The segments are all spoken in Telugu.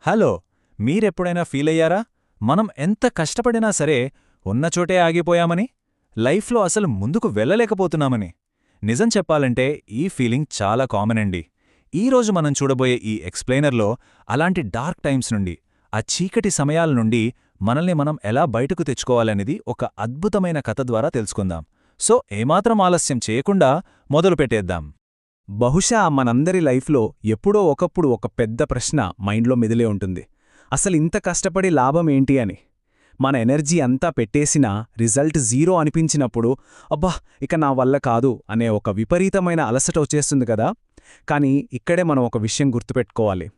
హలో, మీరెప్పుడైనా ఫీలయ్యారా? మనం ఎంత కష్టపడినా సరే ఉన్నచోటే ఆగిపోయామని, లైఫ్లో అసలు ముందుకు వెళ్ళలేకపోతున్నామని. నిజం చెప్పాలంటే ఈ ఫీలింగ్ చాలా కామన్ అండి. ఈరోజు మనం చూడబోయే ఈ ఎక్స్ప్లెయినర్లో అలాంటి డార్క్ టైమ్స్ నుండి, ఆ చీకటి సమయాల నుండి మనల్ని మనం ఎలా బయటకు తెచ్చుకోవాలనేది ఒక అద్భుతమైన కథ ద్వారా తెలుసుకుందాం. సో ఏమాత్రం ఆలస్యం చేయకుండా మొదలుపెట్టేద్దాం. బహుశా మనందరి లైఫ్లో ఎప్పుడో ఒకప్పుడు ఒక పెద్ద ప్రశ్న మైండ్లో మెదిలే ఉంటుంది. అసలింత కష్టపడి లాభమేంటి అని. మన ఎనర్జీ అంతా పెట్టేసినా రిజల్ట్ జీరో అనిపించినప్పుడు అబ్బా ఇక నా వల్ల కాదు అనే ఒక విపరీతమైన అలసట వచ్చేస్తుంది కదా. కానీ ఇక్కడే మనం ఒక విషయం గుర్తుపెట్టుకోవాలి.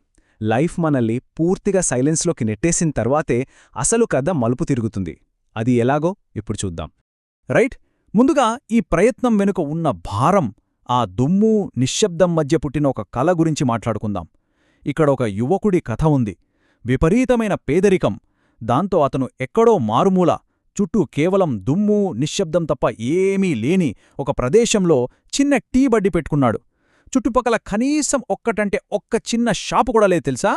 లైఫ్ మనల్ని పూర్తిగా సైలెన్స్లోకి నెట్టేసిన తర్వాతే అసలు కథ మలుపు తిరుగుతుంది. అది ఎలాగో ఇప్పుడు చూద్దాం. రైట్, ముందుగా ఈ ప్రయత్నం వెనుక ఉన్న భారం, ఆ దుమ్ము నిశ్శబ్దం మధ్య పుట్టిన ఒక కల గురించి మాట్లాడుకుందాం. ఇక్కడ ఒక యువకుడి కథ ఉంది. విపరీతమైన పేదరికం, దాంతో అతను ఎక్కడో మారుమూల, చుట్టూ కేవలం దుమ్ము నిశ్శబ్దం తప్ప ఏమీ లేని ఒక ప్రదేశంలో చిన్న టీ బడ్డి పెట్టుకున్నాడు. చుట్టుపక్కల కనీసం ఒక్కటంటే ఒక్క చిన్న షాపు కూడా లేదు తెలుసా.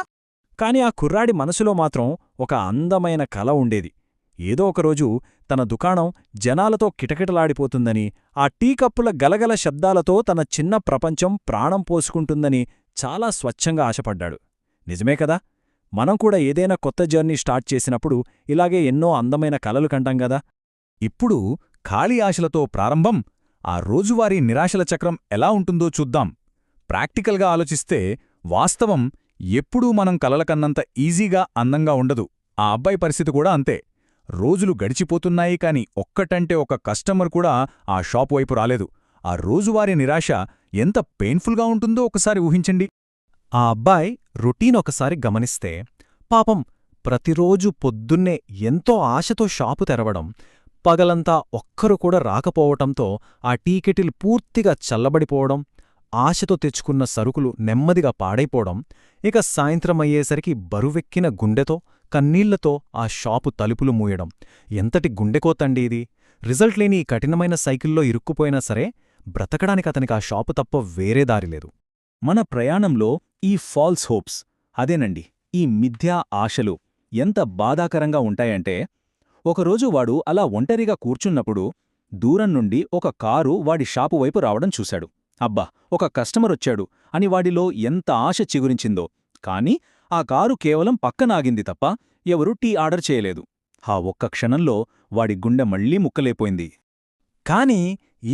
కాని ఆ కుర్రాడి మనసులో మాత్రం ఒక అందమైన కల ఉండేది. ఏదో ఒకరోజు తన దుకాణం జనాలతో కిటకిటలాడిపోతుందని, ఆ టీ కప్పుల గలగల శబ్దాలతో తన చిన్న ప్రపంచం ప్రాణం పోసుకుంటుందని చాలా స్వచ్ఛంగా ఆశపడ్డాడు. నిజమే కదా, మనం కూడా ఏదైనా కొత్త జర్నీ స్టార్ట్ చేసినప్పుడు ఇలాగే ఎన్నో అందమైన కలలు కంటాం గదా. ఇప్పుడు ఖాళీ ఆశలతో ప్రారంభం, ఆ రోజువారీ నిరాశల చక్రం ఎలా ఉంటుందో చూద్దాం. ప్రాక్టికల్గా ఆలోచిస్తే వాస్తవం ఎప్పుడూ మనం కలలకన్నంత ఈజీగా అందంగా ఉండదు. ఆ అబ్బాయి పరిస్థితి కూడా అంతే. రోజులు గడిచిపోతున్నాయి కాని ఒక్కటంటే ఒక కస్టమర్ కూడా ఆ షాపు వైపు రాలేదు. ఆ రోజువారీ నిరాశ ఎంత పెయిన్ఫుల్గా ఉంటుందో ఒకసారి ఊహించండి. ఆ అబ్బాయి రొటీన్ ఒకసారి గమనిస్తే, పాపం ప్రతిరోజు పొద్దున్నే ఎంతో ఆశతో షాపు తెరవడం, పగలంతా ఒక్కరు కూడా రాకపోవటంతో ఆ టీ కెటిల్ పూర్తిగా చల్లబడిపోవడం, ఆశతో తెచ్చుకున్న సరుకులు నెమ్మదిగా పాడైపోవడం, ఇక సాయంత్రమయ్యేసరికి బరువెక్కిన గుండెతో కన్నీళ్లతో ఆ షాపు తలుపులు మూయడం. ఎంతటి గుండెకోతండి ఇది. రిజల్ట్ లేని ఈ కఠినమైన సైకిల్లో ఇరుక్కుపోయినా సరే బ్రతకడానికి అతనికి ఆ షాపు తప్ప వేరే దారిలేదు. మన ప్రయాణంలో ఈ ఫాల్స్ హోప్స్, అదేనండి ఈ మిథ్యా ఆశలు ఎంత బాధాకరంగా ఉంటాయంటే, ఒకరోజు వాడు అలా ఒంటరిగా కూర్చున్నప్పుడు దూరం నుండి ఒక కారు వాడి షాపు వైపు రావడం చూశాడు. అబ్బా, ఒక కస్టమరొచ్చాడు అని వాడిలో ఎంత ఆశ చిగురించిందో. కాని ఆ కారు కేవలం పక్కనాగింది తప్ప ఎవరూ టీ ఆర్డర్ చేయలేదు. ఆ ఒక్క క్షణంలో వాడి గుండె మళ్లీ ముక్కలేపోయింది. కాని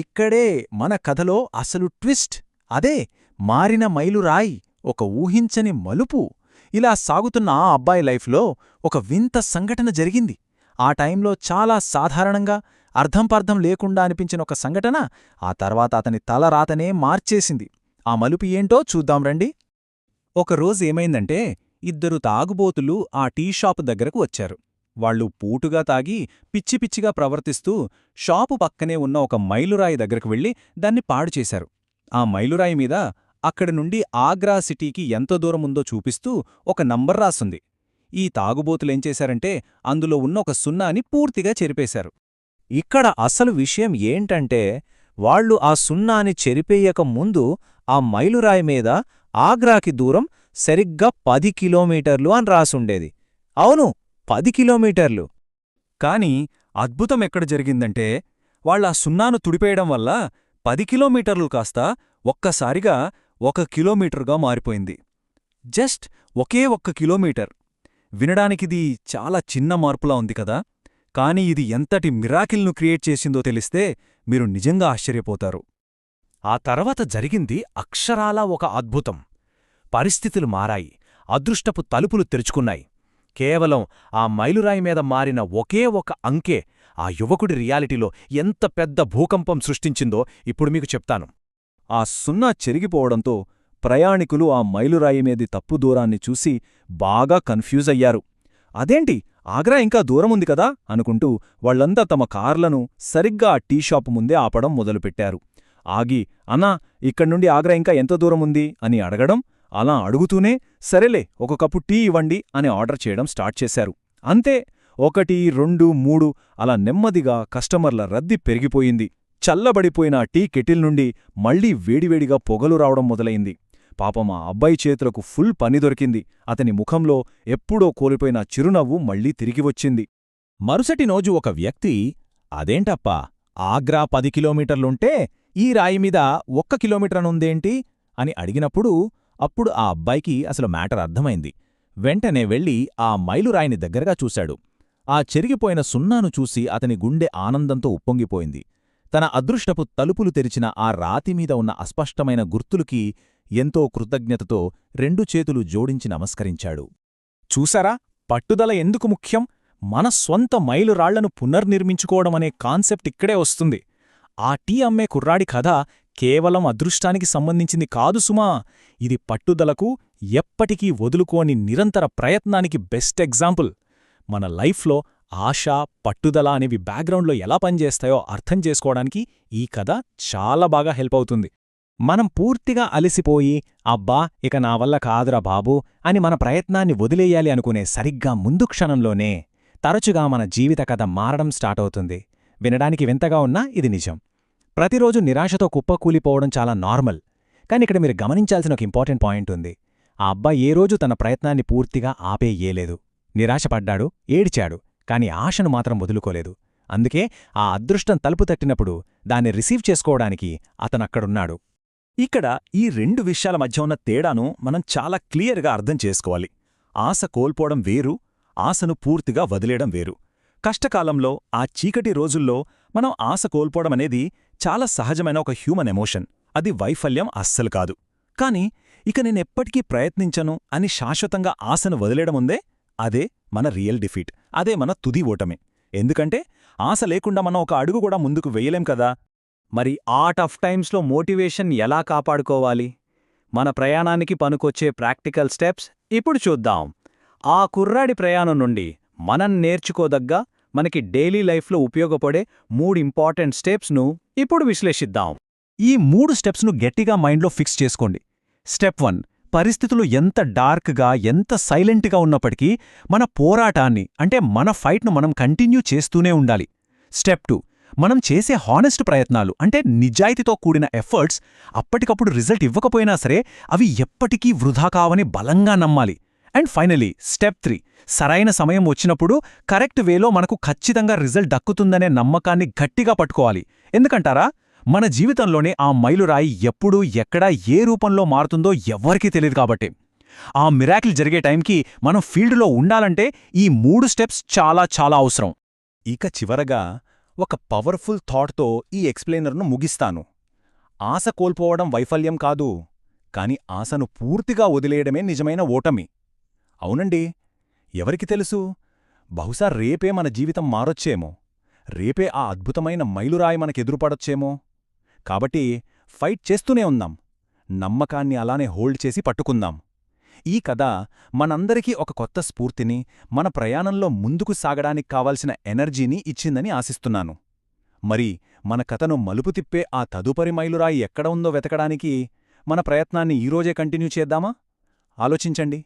ఇక్కడే మన కథలో అసలు ట్విస్ట్. అదే మారిన మైలురాయి, ఒక ఊహించని మలుపు. ఇలా సాగుతున్న ఆ అబ్బాయి లైఫ్లో ఒక వింత సంఘటన జరిగింది. ఆ టైంలో చాలా సాధారణంగా అర్థంపర్థం లేకుండా అనిపించిన ఒక సంఘటన ఆ తర్వాత అతని తలరాతనే మార్చేసింది. ఆ మలుపు ఏంటో చూద్దాం రండి. ఒకరోజు ఏమైందంటే, ఇద్దరు తాగుబోతులు ఆ టీ షాపు దగ్గరకు వచ్చారు. వాళ్లు పూటుగా తాగి పిచ్చిపిచ్చిగా ప్రవర్తిస్తూ షాపు పక్కనే ఉన్న ఒక మైలురాయి దగ్గరకు వెళ్లి దాన్ని పాడుచేశారు. ఆ మైలురాయి మీద అక్కడి నుండి ఆగ్రా సిటీకి ఎంత దూరముందో చూపిస్తూ ఒక నంబర్ రాసుంది. ఈ తాగుబోతులేం చేశారంటే అందులో ఉన్న ఒక సున్నాని పూర్తిగా చెరిపేశారు. ఇక్కడ అసలు విషయం ఏంటంటే, వాళ్లు ఆ సున్నాని చెరిపేయక ముందు ఆ మైలురాయి మీద ఆగ్రాకి దూరం సరిగ్గా 10 కిలోమీటర్లు అని రాసుండేది. అవును, 10 కిలోమీటర్లు. కాని అద్భుతం ఎక్కడ జరిగిందంటే, వాళ్ళ సున్నాను తుడిపేయడం వల్ల 10 కిలోమీటర్లు కాస్త ఒక్కసారిగా 1 కిలోమీటరుగా మారిపోయింది. జస్ట్ ఒకే 1 కిలోమీటర్. వినడానికిది చాలా చిన్న మార్పులా ఉంది కదా, కాని ఇది ఎంతటి మిరాకిల్ను క్రియేట్ చేసిందో తెలిస్తే మీరు నిజంగా ఆశ్చర్యపోతారు. ఆ తర్వాత జరిగింది అక్షరాలా ఒక అద్భుతం. పరిస్థితులు మారాయి. అదృష్టపు తలుపులు తెరుచుకున్నాయి. కేవలం ఆ మైలురాయి మీద మారిన ఒకే ఒక అంకె ఆ యువకుడి రియాలిటీలో ఎంత పెద్ద భూకంపం సృష్టించిందో ఇప్పుడు మీకు చెప్తాను. ఆ సున్నా చెరిగిపోవడంతో ప్రయాణికులు ఆ మైలురాయి మీది తప్పు దూరాన్ని చూసి బాగా కన్ఫ్యూజ్ అయ్యారు. అదేంటి, ఆగ్రా ఇంకా దూరముంది కదా అనుకుంటూ వాళ్లంతా తమ కార్లను సరిగ్గా ఆ టీ షాపు ముందే ఆపడం మొదలుపెట్టారు. ఆగి, అన్నా ఇక్కడ్నుండి ఆగ్రా ఇంకా ఎంత దూరముంది అని అడగడం, అలా అడుగుతూనే సరేలే ఒక కప్పు టీ ఇవ్వండి అని ఆర్డర్ చేయడం స్టార్ట్ చేశారు. అంతే, 1, 2, 3 అలా నెమ్మదిగా కస్టమర్ల రద్దీ పెరిగిపోయింది. చల్లబడిపోయిన టీ కెటిల్ నుండి మళ్లీ వేడివేడిగా పొగలు రావడం మొదలైంది. పాపం ఆ అబ్బాయి చేతులకు ఫుల్ పని దొరికింది. అతని ముఖంలో ఎప్పుడో కోల్పోయిన చిరునవ్వు మళ్లీ తిరిగి వచ్చింది. మరుసటి రోజు ఒక వ్యక్తి, అదేంటప్పా, ఆగ్రా 10 కిలోమీటర్లుంటే ఈ రాయిమీద 1 కిలోమీటరనుందేంటి అని అడిగినప్పుడు అప్పుడు ఆ అబ్బాయికి అసలు మ్యాటర్ అర్థమైంది. వెంటనే వెళ్ళి ఆ మైలురాయిని దగ్గరగా చూశాడు. ఆ చెరిగిపోయిన సున్నాను చూసి అతని గుండె ఆనందంతో ఉప్పొంగిపోయింది. తన అదృష్టపు తలుపులు తెరిచిన ఆ రాతిమీద ఉన్న అస్పష్టమైన గుర్తులకి ఎంతో కృతజ్ఞతతో 2 చేతులు జోడించి నమస్కరించాడు. చూసారా, పట్టుదల ఎందుకు ముఖ్యం? మన స్వంత మైలురాళ్లను పునర్నిర్మించుకోవడమనే కాన్సెప్ట్ ఇక్కడే వస్తుంది. ఆ టీ అమ్మే కుర్రాడి కథ కేవలం అదృష్టానికి సంబంధించింది కాదు సుమా. ఇది పట్టుదలకు, ఎప్పటికీ వదులుకోని నిరంతర ప్రయత్నానికి బెస్ట్ ఎగ్జాంపుల్. మన లైఫ్లో ఆశ, పట్టుదల అనేవి బ్యాక్గ్రౌండ్లో ఎలా పనిచేస్తాయో అర్థం చేసుకోవడానికి ఈ కథ చాలా బాగా హెల్ప్ అవుతుంది. మనం పూర్తిగా అలసిపోయి, అబ్బా ఇక నా వల్ల కాదురా బాబూ అని మన ప్రయత్నాన్ని వదిలేయాలి అనుకునే సరిగ్గా ముందు క్షణంలోనే తరచుగా మన జీవిత కథ మారడం స్టార్ట్ అవుతుంది. వినడానికి వింతగా ఉన్నా ఇది నిజం. ప్రతిరోజు నిరాశతో కుప్పకూలిపోవడం చాలా నార్మల్. కానీ ఇక్కడ మీరు గమనించాల్సిన ఒక ఇంపార్టెంట్ పాయింట్ ఉంది. ఆ అబ్బాయి ఏ రోజు తన ప్రయత్నాన్ని పూర్తిగా ఆపేయేలేదు. నిరాశపడ్డాడు, ఏడిచాడు, కాని ఆశను మాత్రం వదులుకోలేదు. అందుకే ఆ అదృష్టం తలుపు తట్టినప్పుడు దాన్ని రిసీవ్ చేసుకోవడానికి అతనక్కడున్నాడు. ఇక్కడ ఈ 2 విషయాల మధ్య ఉన్న తేడాను మనం చాలా క్లియర్గా అర్థం చేసుకోవాలి. ఆశ కోల్పోవడం వేరు, ఆశను పూర్తిగా వదిలేయడం వేరు. కష్టకాలంలో, ఆ చీకటి రోజుల్లో మనం ఆశ కోల్పోవడమనేది చాలా సహజమైన ఒక హ్యూమన్ ఎమోషన్. అది వైఫల్యం అస్సలు కాదు. కాని ఇక నేనెప్పటికీ ప్రయత్నించను అని శాశ్వతంగా ఆశను వదిలేయడముందే, అదే మన రియల్ డిఫీట్. అదే మన తుది ఓటమే. ఎందుకంటే ఆశ లేకుండా మనం ఒక అడుగు కూడా ముందుకు వెయ్యలేం కదా. మరి ఆ టఫ్ టైమ్స్లో మోటివేషన్ ఎలా కాపాడుకోవాలి? మన ప్రయాణానికి పనికొచ్చే ప్రాక్టికల్ స్టెప్స్ ఇప్పుడు చూద్దాం. ఆ కుర్రాడి ప్రయాణం నుండి మనం నేర్చుకోదగ్గ, మనకి డైలీ లైఫ్లో ఉపయోగపడే 3 ఇంపార్టెంట్ స్టెప్స్ను ఇప్పుడు విశ్లేషిద్దాం. ఈ 3 స్టెప్స్ను గట్టిగా మైండ్లో ఫిక్స్ చేసుకోండి. స్టెప్ 1, పరిస్థితులు ఎంత డార్క్గా, ఎంత సైలెంట్గా ఉన్నప్పటికీ మన పోరాటాన్ని, అంటే మన ఫైట్ను మనం కంటిన్యూ చేస్తూనే ఉండాలి. స్టెప్ 2, మనం చేసే హానెస్ట్ ప్రయత్నాలు, అంటే నిజాయితీతో కూడిన ఎఫర్ట్స్ అప్పటికప్పుడు రిజల్ట్ ఇవ్వకపోయినా సరే అవి ఎప్పటికీ వృధా కావని బలంగా నమ్మాలి. అండ్ ఫైనలీ స్టెప్ 3, సరైన సమయం వచ్చినప్పుడు కరెక్ట్ వేలో మనకు ఖచ్చితంగా రిజల్ట్ దక్కుతుందనే నమ్మకాన్ని గట్టిగా పట్టుకోవాలి. ఎందుకంటారా, మన జీవితంలోనే ఆ మైలురాయి ఎప్పుడు, ఎక్కడ, ఏ రూపంలో మారుతుందో ఎవ్వరికీ తెలియదు కాబట్టి. ఆ మిరాకిల్ జరిగే టైంకి మనం ఫీల్డ్లో ఉండాలంటే ఈ 3 స్టెప్స్ చాలా చాలా అవసరం. ఇక చివరగా ఒక పవర్ఫుల్ థాట్తో ఈ ఎక్స్ప్లెయినర్ను ముగిస్తాను. ఆశ కోల్పోవడం వైఫల్యం కాదు, కాని ఆశను పూర్తిగా వదిలేయడమే నిజమైన ఓటమి. అవునండి, ఎవరికి తెలుసు, బహుశా రేపే మన జీవితం మారొచ్చేమో. రేపే ఆ అద్భుతమైన మైలురాయి మనకెదురుపడొచ్చేమో. కాబట్టి ఫైట్ చేస్తూనే ఉందాం. నమ్మకాన్ని అలానే హోల్డ్ చేసి పట్టుకుందాం. ఈ కథ మనందరికీ ఒక కొత్త స్ఫూర్తిని, మన ప్రయాణంలో ముందుకు సాగడానికి కావాల్సిన ఎనర్జీని ఇచ్చిందని ఆశిస్తున్నాను. మరి మన కథను మలుపు తిప్పే ఆ తదుపరి మైలురాయి ఎక్కడ ఉందో వెతకడానికి మన ప్రయత్నాన్ని ఈరోజే కంటిన్యూ చేద్దామా? ఆలోచించండి.